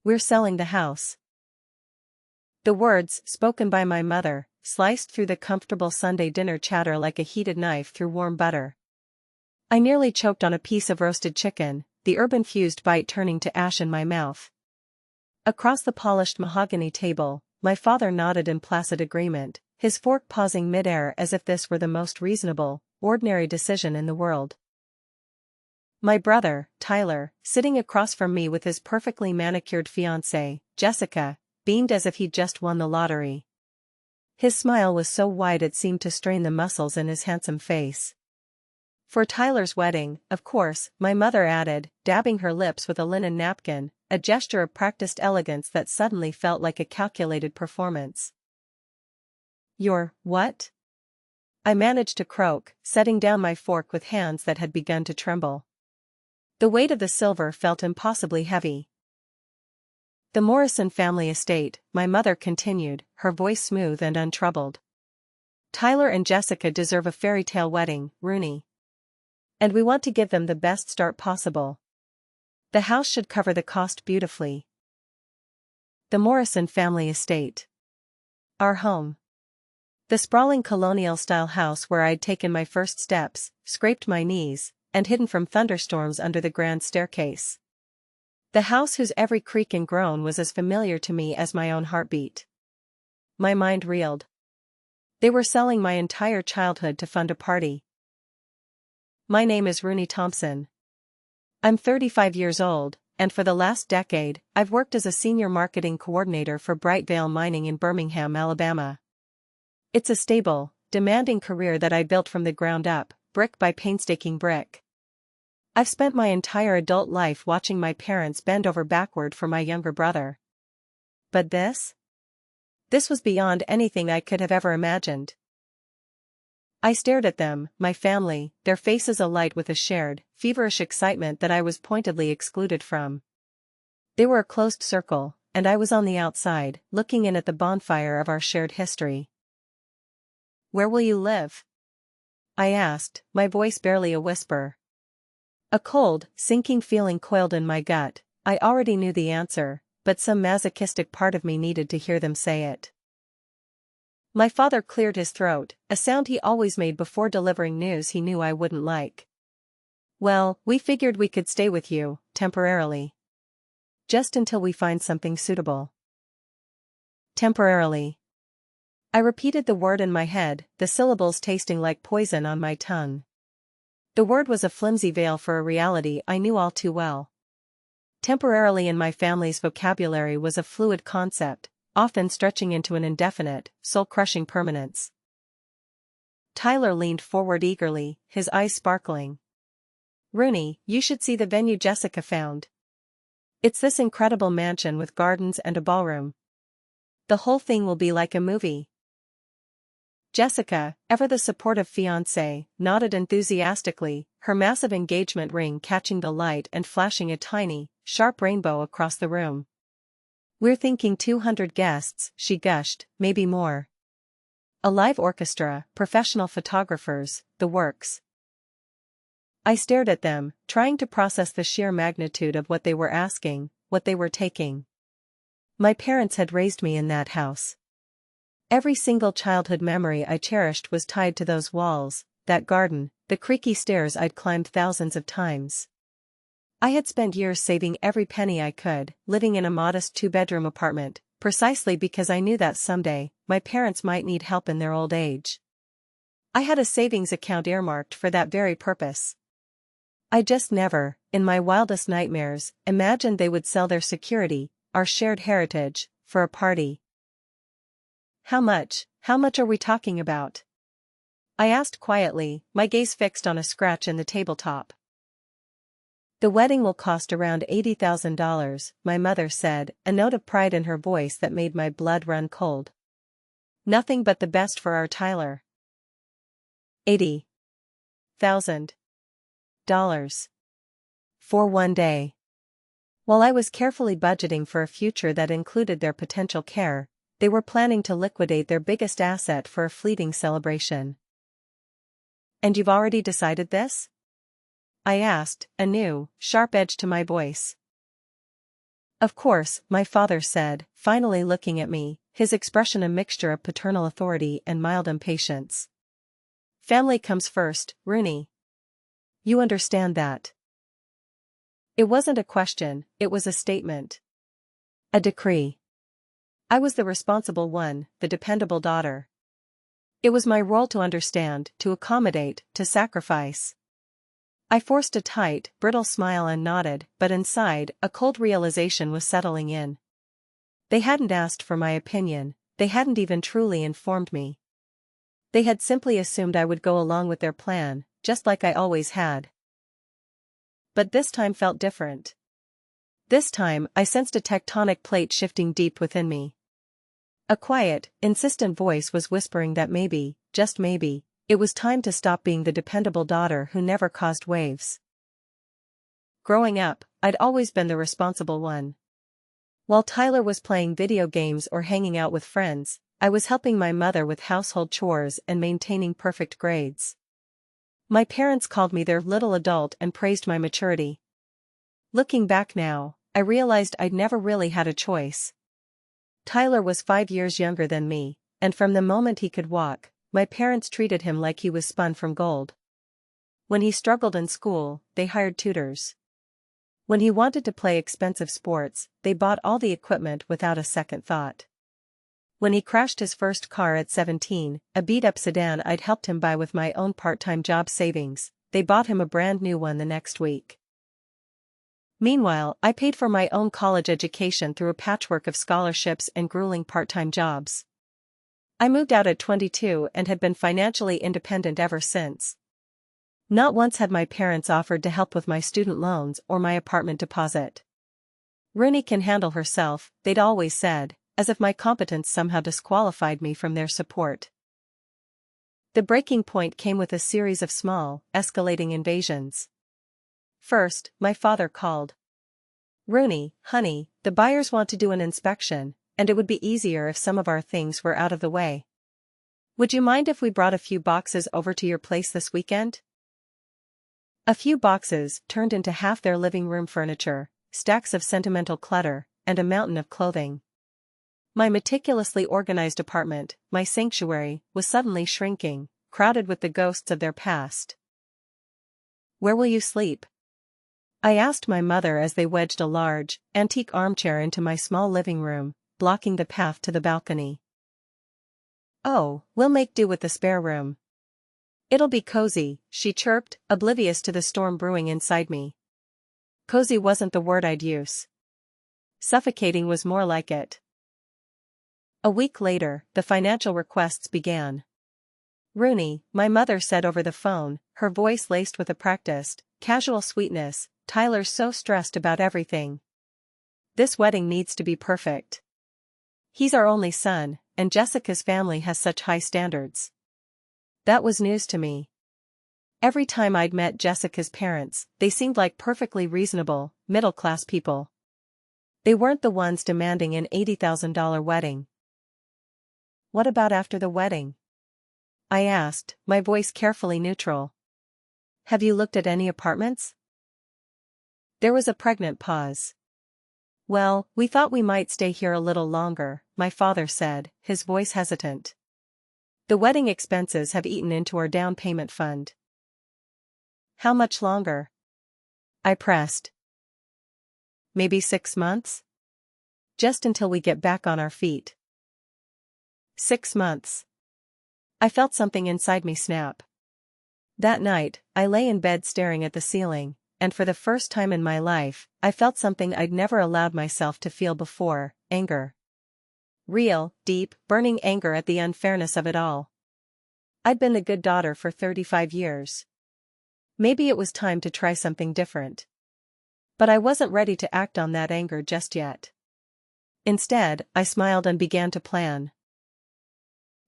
We're selling the house. The words, spoken by my mother, sliced through the comfortable Sunday dinner chatter like a heated knife through warm butter. I nearly choked on a piece of roasted chicken, the herb-infused bite turning to ash in my mouth. Across the polished mahogany table, my father nodded in placid agreement, his fork pausing midair as if this were the most reasonable, ordinary decision in the world. My brother, Tyler, sitting across from me with his perfectly manicured fiancée, Jessica, beamed as if he'd just won the lottery. His smile was so wide it seemed to strain the muscles in his handsome face. For Tyler's wedding, of course, my mother added, dabbing her lips with a linen napkin, a gesture of practiced elegance that suddenly felt like a calculated performance. "Your what?" I managed to croak, setting down my fork with hands that had begun to tremble. The weight of the silver felt impossibly heavy. "The Morrison family estate," my mother continued, her voice smooth and untroubled. "Tyler and Jessica deserve a fairy tale wedding, Rooney. And we want to give them the best start possible. The house should cover the cost beautifully." The Morrison family estate. Our home. The sprawling colonial-style house where I'd taken my first steps, scraped my knees, and hidden from thunderstorms under the grand staircase. The house whose every creak and groan was as familiar to me as my own heartbeat. My mind reeled. They were selling my entire childhood to fund a party. My name is Rooney Thompson. I'm 35 years old, and for the last decade, I've worked as a senior marketing coordinator for Bright Vale Mining in Birmingham, Alabama. It's a stable, demanding career that I built from the ground up, brick by painstaking brick. I've spent my entire adult life watching my parents bend over backward for my younger brother. But this? This was beyond anything I could have ever imagined. I stared at them, my family, their faces alight with a shared, feverish excitement that I was pointedly excluded from. They were a closed circle, and I was on the outside, looking in at the bonfire of our shared history. "Where will you live?" I asked, my voice barely a whisper. A cold, sinking feeling coiled in my gut. I already knew the answer, but some masochistic part of me needed to hear them say it. My father cleared his throat, a sound he always made before delivering news he knew I wouldn't like. "Well, we figured we could stay with you, temporarily. Just until we find something suitable." Temporarily. I repeated the word in my head, the syllables tasting like poison on my tongue. The word was a flimsy veil for a reality I knew all too well. Temporarily in my family's vocabulary was a fluid concept, often stretching into an indefinite, soul-crushing permanence. Tyler leaned forward eagerly, his eyes sparkling. "Rooney, you should see the venue Jessica found. It's this incredible mansion with gardens and a ballroom. The whole thing will be like a movie." Jessica, ever the supportive fiancée, nodded enthusiastically, her massive engagement ring catching the light and flashing a tiny, sharp rainbow across the room. "We're thinking 200 guests," she gushed, "maybe more. A live orchestra, professional photographers, the works." I stared at them, trying to process the sheer magnitude of what they were asking, what they were taking. My parents had raised me in that house. Every single childhood memory I cherished was tied to those walls, that garden, the creaky stairs I'd climbed thousands of times. I had spent years saving every penny I could, living in a modest two-bedroom apartment, precisely because I knew that someday, my parents might need help in their old age. I had a savings account earmarked for that very purpose. I just never, in my wildest nightmares, imagined they would sell their security, our shared heritage, for a party. How much are we talking about?" I asked quietly, my gaze fixed on a scratch in the tabletop. "The wedding will cost around $80,000, my mother said, a note of pride in her voice that made my blood run cold. "Nothing but the best for our Tyler." $80,000. For one day. While I was carefully budgeting for a future that included their potential care, they were planning to liquidate their biggest asset for a fleeting celebration. "And you've already decided this?" I asked, a new, sharp edge to my voice. Of course, my father said, finally looking at me, his expression a mixture of paternal authority and mild impatience. Family comes first, Rooney. You understand that? It wasn't a question, it was a statement. A decree. I was the responsible one, the dependable daughter. It was my role to understand, to accommodate, to sacrifice. I forced a tight, brittle smile and nodded, but inside, a cold realization was settling in. They hadn't asked for my opinion, they hadn't even truly informed me. They had simply assumed I would go along with their plan, just like I always had. But this time felt different. This time, I sensed a tectonic plate shifting deep within me. A quiet, insistent voice was whispering that maybe, just maybe, it was time to stop being the dependable daughter who never caused waves. Growing up, I'd always been the responsible one. While Tyler was playing video games or hanging out with friends, I was helping my mother with household chores and maintaining perfect grades. My parents called me their little adult and praised my maturity. Looking back now, I realized I'd never really had a choice. Tyler was 5 years younger than me, and from the moment he could walk, my parents treated him like he was spun from gold. When he struggled in school, they hired tutors. When he wanted to play expensive sports, they bought all the equipment without a second thought. When he crashed his first car at 17, a beat-up sedan I'd helped him buy with my own part-time job savings, they bought him a brand new one the next week. Meanwhile, I paid for my own college education through a patchwork of scholarships and grueling part-time jobs. I moved out at 22 and had been financially independent ever since. Not once had my parents offered to help with my student loans or my apartment deposit. Rooney can handle herself, they'd always said, as if my competence somehow disqualified me from their support. The breaking point came with a series of small, escalating invasions. First, my father called. Rooney, honey, the buyers want to do an inspection, and it would be easier if some of our things were out of the way. Would you mind if we brought a few boxes over to your place this weekend? A few boxes turned into half their living room furniture, stacks of sentimental clutter, and a mountain of clothing. My meticulously organized apartment, my sanctuary, was suddenly shrinking, crowded with the ghosts of their past. Where will you sleep? I asked my mother as they wedged a large, antique armchair into my small living room, blocking the path to the balcony. Oh, we'll make do with the spare room. It'll be cozy, she chirped, oblivious to the storm brewing inside me. Cozy wasn't the word I'd use. Suffocating was more like it. A week later, the financial requests began. Rooney, my mother said over the phone, her voice laced with a practiced, casual sweetness, Tyler's so stressed about everything. This wedding needs to be perfect. He's our only son, and Jessica's family has such high standards. That was news to me. Every time I'd met Jessica's parents, they seemed like perfectly reasonable, middle-class people. They weren't the ones demanding an $80,000 wedding. What about after the wedding? I asked, my voice carefully neutral. Have you looked at any apartments? There was a pregnant pause. Well, we thought we might stay here a little longer, my father said, his voice hesitant. The wedding expenses have eaten into our down payment fund. How much longer? I pressed. Maybe 6 months? Just until we get back on our feet. 6 months. I felt something inside me snap. That night, I lay in bed staring at the ceiling, and for the first time in my life, I felt something I'd never allowed myself to feel before, anger. Real, deep, burning anger at the unfairness of it all. I'd been the good daughter for 35 years. Maybe it was time to try something different. But I wasn't ready to act on that anger just yet. Instead, I smiled and began to plan.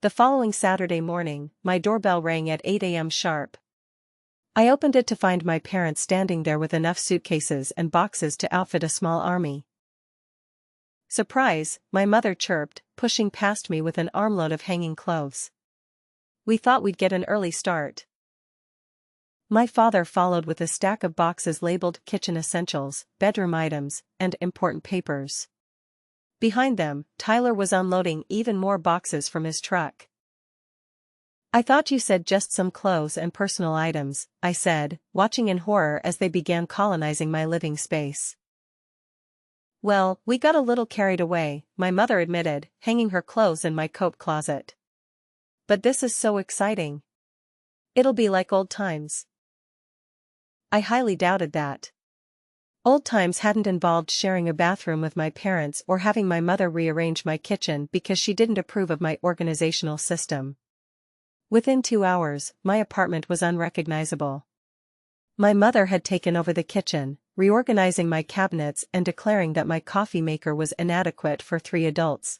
The following Saturday morning, my doorbell rang at 8 a.m. sharp. I opened it to find my parents standing there with enough suitcases and boxes to outfit a small army. Surprise, my mother chirped, pushing past me with an armload of hanging clothes. We thought we'd get an early start. My father followed with a stack of boxes labeled kitchen essentials, bedroom items, and important papers. Behind them, Tyler was unloading even more boxes from his truck. "I thought you said just some clothes and personal items," I said, watching in horror as they began colonizing my living space. "Well, we got a little carried away," my mother admitted, hanging her clothes in my coat closet. "But this is so exciting. It'll be like old times." I highly doubted that. Old times hadn't involved sharing a bathroom with my parents or having my mother rearrange my kitchen because she didn't approve of my organizational system. Within 2 hours, my apartment was unrecognizable. My mother had taken over the kitchen, reorganizing my cabinets and declaring that my coffee maker was inadequate for 3 adults.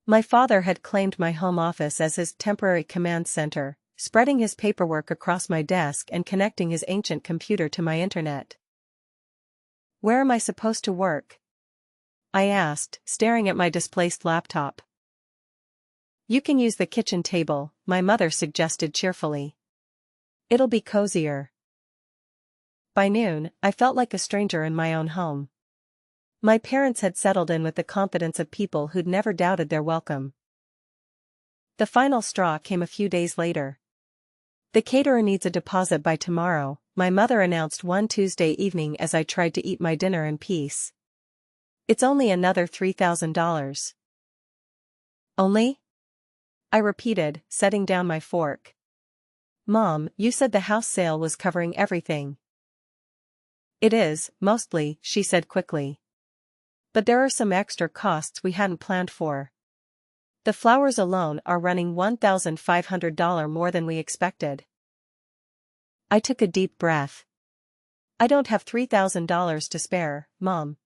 My father had claimed my home office as his temporary command center, spreading his paperwork across my desk and connecting his ancient computer to my internet. "Where am I supposed to work?" I asked, staring at my displaced laptop. "You can use the kitchen table," my mother suggested cheerfully. "It'll be cozier." By noon, I felt like a stranger in my own home. My parents had settled in with the confidence of people who'd never doubted their welcome. The final straw came a few days later. "The caterer needs a deposit by tomorrow," my mother announced one Tuesday evening as I tried to eat my dinner in peace. "It's only another $3,000. "Only?" I repeated, setting down my fork. "Mom, you said the house sale was covering everything." "It is, mostly," she said quickly. "But there are some extra costs we hadn't planned for. The flowers alone are running $1,500 more than we expected." I took a deep breath. "I don't have $3,000 to spare, Mom."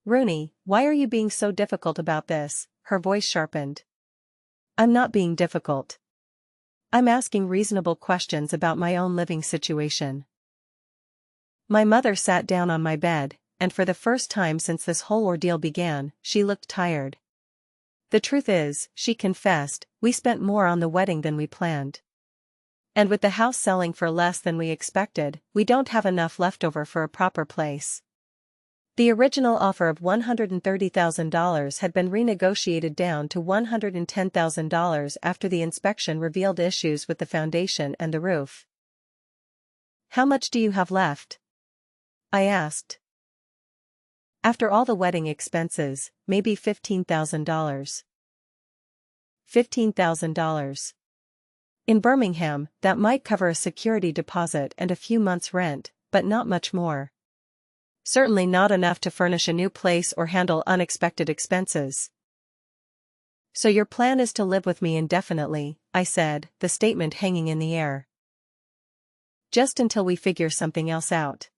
"Rooney, why are you being so difficult about this?" Her voice sharpened. "I'm not being difficult. I'm asking reasonable questions about my own living situation." My mother sat down on my bed, and for the first time since this whole ordeal began, she looked tired. "The truth is," she confessed, "we spent more on the wedding than we planned. And with the house selling for less than we expected, we don't have enough left over for a proper place." The original offer of $130,000 had been renegotiated down to $110,000 after the inspection revealed issues with the foundation and the roof. "How much do you have left?" I asked. "After all the wedding expenses, maybe $15,000. $15,000. In Birmingham, that might cover a security deposit and a few months' rent, but not much more. Certainly not enough to furnish a new place or handle unexpected expenses." "So your plan is to live with me indefinitely," I said, the statement hanging in the air. "Just until we figure something else out."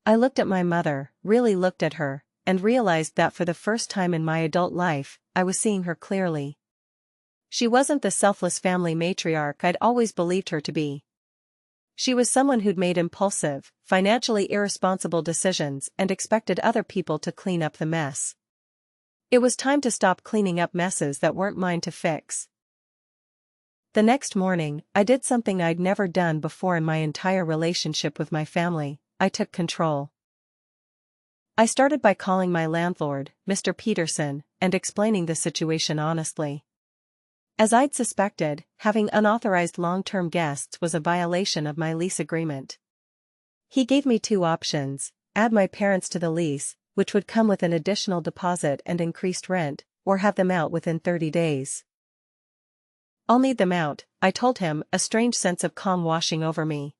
I looked at my mother, really looked at her, and realized that for the first time in my adult life, I was seeing her clearly. She wasn't the selfless family matriarch I'd always believed her to be. She was someone who'd made impulsive, financially irresponsible decisions and expected other people to clean up the mess. It was time to stop cleaning up messes that weren't mine to fix. The next morning, I did something I'd never done before in my entire relationship with my family. I took control. I started by calling my landlord, Mr. Peterson, and explaining the situation honestly. As I'd suspected, having unauthorized long-term guests was a violation of my lease agreement. He gave me 2 options: add my parents to the lease, which would come with an additional deposit and increased rent, or have them out within 30 days. "I'll need them out," I told him, a strange sense of calm washing over me.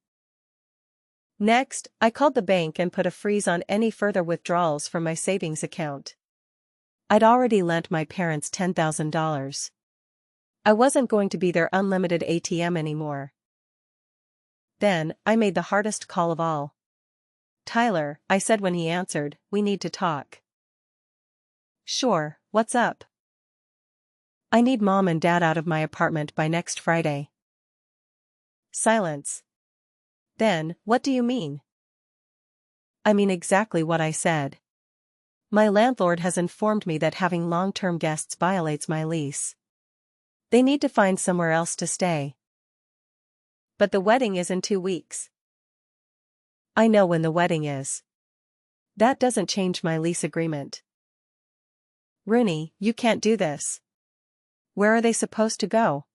Next, I called the bank and put a freeze on any further withdrawals from my savings account. I'd already lent my parents $10,000. I wasn't going to be their unlimited ATM anymore. Then, I made the hardest call of all. "Tyler," I said when he answered, "we need to talk." "Sure, what's up?" "I need Mom and Dad out of my apartment by next Friday." Silence. "Then, what do you mean?" "I mean exactly what I said. My landlord has informed me that having long-term guests violates my lease. They need to find somewhere else to stay." But the wedding is in 2 weeks. I know when the wedding is. That doesn't change my lease agreement. Rooney, you can't do this. Where are they supposed to go?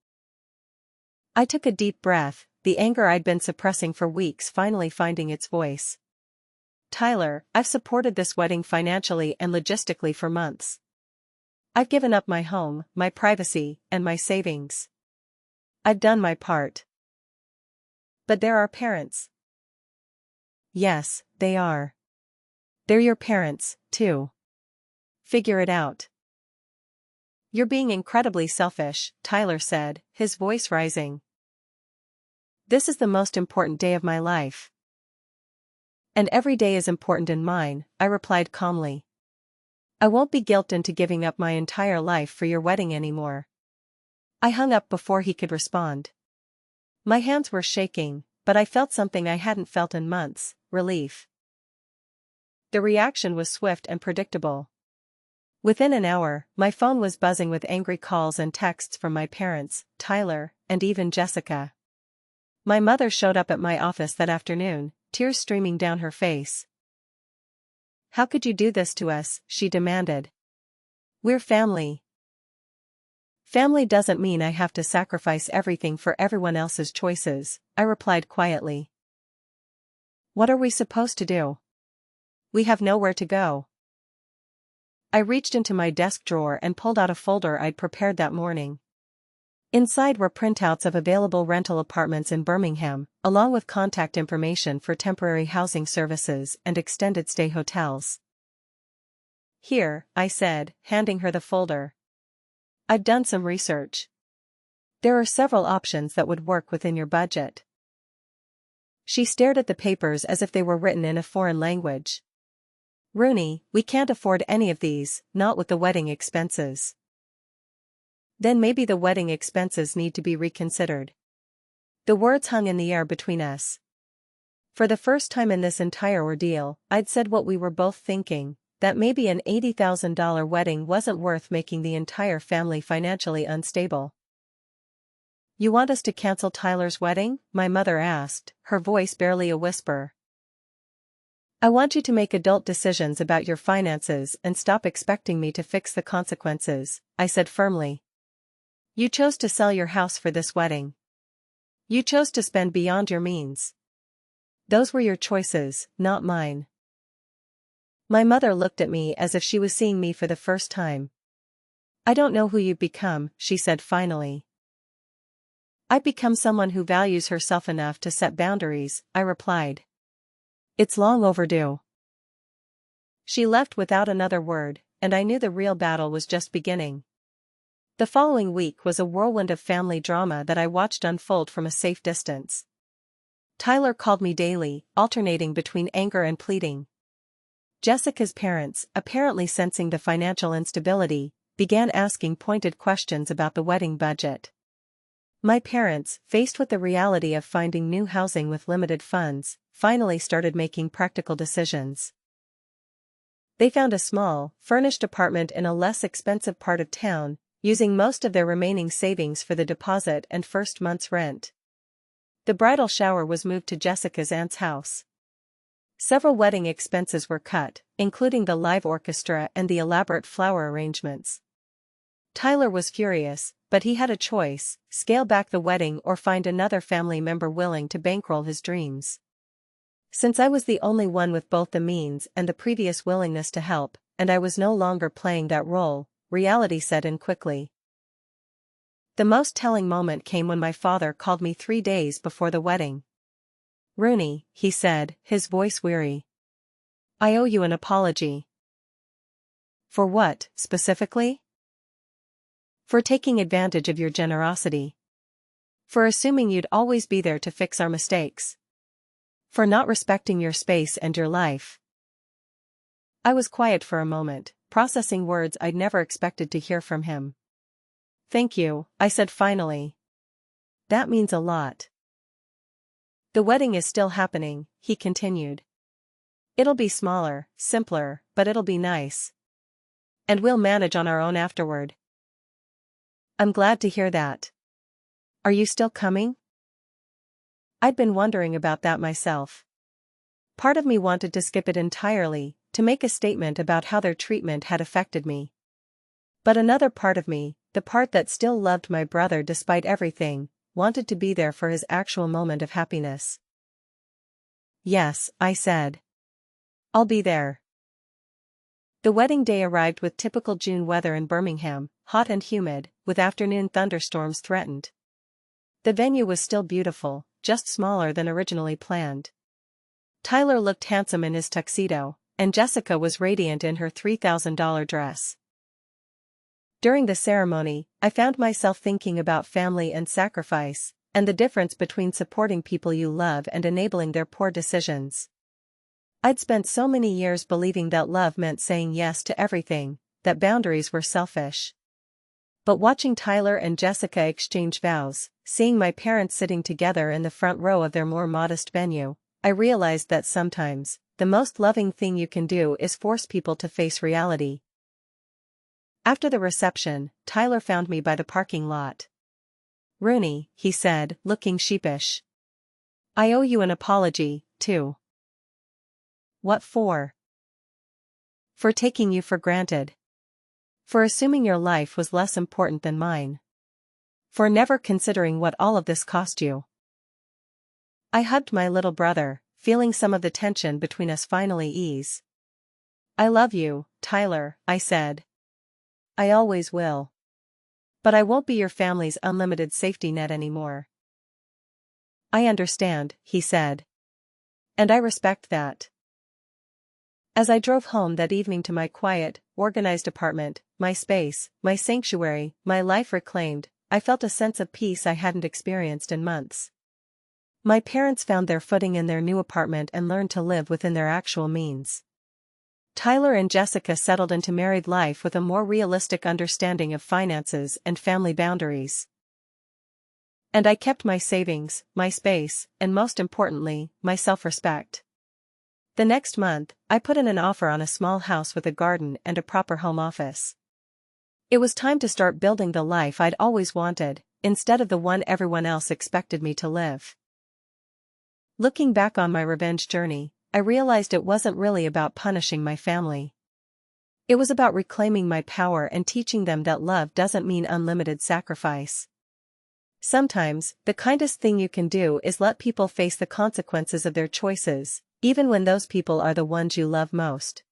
I took a deep breath, the anger I'd been suppressing for weeks finally finding its voice. Tyler, I've supported this wedding financially and logistically for months. I've given up my home, my privacy, and my savings. I've done my part. But there are parents. Yes, they are. They're your parents, too. Figure it out. You're being incredibly selfish, Tyler said, his voice rising. This is the most important day of my life. And every day is important in mine, I replied calmly. I won't be guilted into giving up my entire life for your wedding anymore. I hung up before he could respond. My hands were shaking, but I felt something I hadn't felt in months, relief. The reaction was swift and predictable. Within an hour, my phone was buzzing with angry calls and texts from my parents, Tyler, and even Jessica. My mother showed up at my office that afternoon, tears streaming down her face. How could you do this to us? She demanded. We're family. Family doesn't mean I have to sacrifice everything for everyone else's choices, I replied quietly. What are we supposed to do? We have nowhere to go. I reached into my desk drawer and pulled out a folder I'd prepared that morning. Inside were printouts of available rental apartments in Birmingham, along with contact information for temporary housing services and extended stay hotels. Here, I said, handing her the folder. I've done some research. There are several options that would work within your budget. She stared at the papers as if they were written in a foreign language. Rooney, we can't afford any of these, not with the wedding expenses. Then maybe the wedding expenses need to be reconsidered. The words hung in the air between us. For the first time in this entire ordeal, I'd said what we were both thinking, that maybe an $80,000 wedding wasn't worth making the entire family financially unstable. You want us to cancel Tyler's wedding? My mother asked, her voice barely a whisper. I want you to make adult decisions about your finances and stop expecting me to fix the consequences, I said firmly. You chose to sell your house for this wedding. You chose to spend beyond your means. Those were your choices, not mine. My mother looked at me as if she was seeing me for the first time. I don't know who you've become, she said finally. I've become someone who values herself enough to set boundaries, I replied. It's long overdue. She left without another word, and I knew the real battle was just beginning. The following week was a whirlwind of family drama that I watched unfold from a safe distance. Tyler called me daily, alternating between anger and pleading. Jessica's parents, apparently sensing the financial instability, began asking pointed questions about the wedding budget. My parents, faced with the reality of finding new housing with limited funds, finally started making practical decisions. They found a small, furnished apartment in a less expensive part of town, using most of their remaining savings for the deposit and first month's rent. The bridal shower was moved to Jessica's aunt's house. Several wedding expenses were cut, including the live orchestra and the elaborate flower arrangements. Tyler was furious, but he had a choice: scale back the wedding or find another family member willing to bankroll his dreams. Since I was the only one with both the means and the previous willingness to help, and I was no longer playing that role, reality set in quickly. The most telling moment came when my father called me 3 days before the wedding. Rooney, he said, his voice weary. I owe you an apology. For what, specifically? For taking advantage of your generosity. For assuming you'd always be there to fix our mistakes. For not respecting your space and your life. I was quiet for a moment, processing words I'd never expected to hear from him. Thank you, I said finally. That means a lot. The wedding is still happening, he continued. It'll be smaller, simpler, but it'll be nice. And we'll manage on our own afterward. I'm glad to hear that. Are you still coming? I'd been wondering about that myself. Part of me wanted to skip it entirely, to make a statement about how their treatment had affected me. But another part of me, the part that still loved my brother despite everything, wanted to be there for his actual moment of happiness. "Yes," I said. "I'll be there." The wedding day arrived with typical June weather in Birmingham, hot and humid, with afternoon thunderstorms threatened. The venue was still beautiful, just smaller than originally planned. Tyler looked handsome in his tuxedo, and Jessica was radiant in her $3,000 dress. During the ceremony, I found myself thinking about family and sacrifice, and the difference between supporting people you love and enabling their poor decisions. I'd spent so many years believing that love meant saying yes to everything, that boundaries were selfish. But watching Tyler and Jessica exchange vows, seeing my parents sitting together in the front row of their more modest venue, I realized that sometimes, the most loving thing you can do is force people to face reality. After the reception, Tyler found me by the parking lot. "Rooney," he said, looking sheepish. "I owe you an apology, too." "What for?" "For taking you for granted. For assuming your life was less important than mine. For never considering what all of this cost you." I hugged my little brother, feeling some of the tension between us finally ease. "I love you, Tyler," I said. "I always will. But I won't be your family's unlimited safety net anymore." "I understand," he said. "And I respect that." As I drove home that evening to my quiet, organized apartment, my space, my sanctuary, my life reclaimed, I felt a sense of peace I hadn't experienced in months. My parents found their footing in their new apartment and learned to live within their actual means. Tyler and Jessica settled into married life with a more realistic understanding of finances and family boundaries. And I kept my savings, my space, and most importantly, my self-respect. The next month, I put in an offer on a small house with a garden and a proper home office. It was time to start building the life I'd always wanted, instead of the one everyone else expected me to live. Looking back on my revenge journey, I realized it wasn't really about punishing my family. It was about reclaiming my power and teaching them that love doesn't mean unlimited sacrifice. Sometimes, the kindest thing you can do is let people face the consequences of their choices, even when those people are the ones you love most.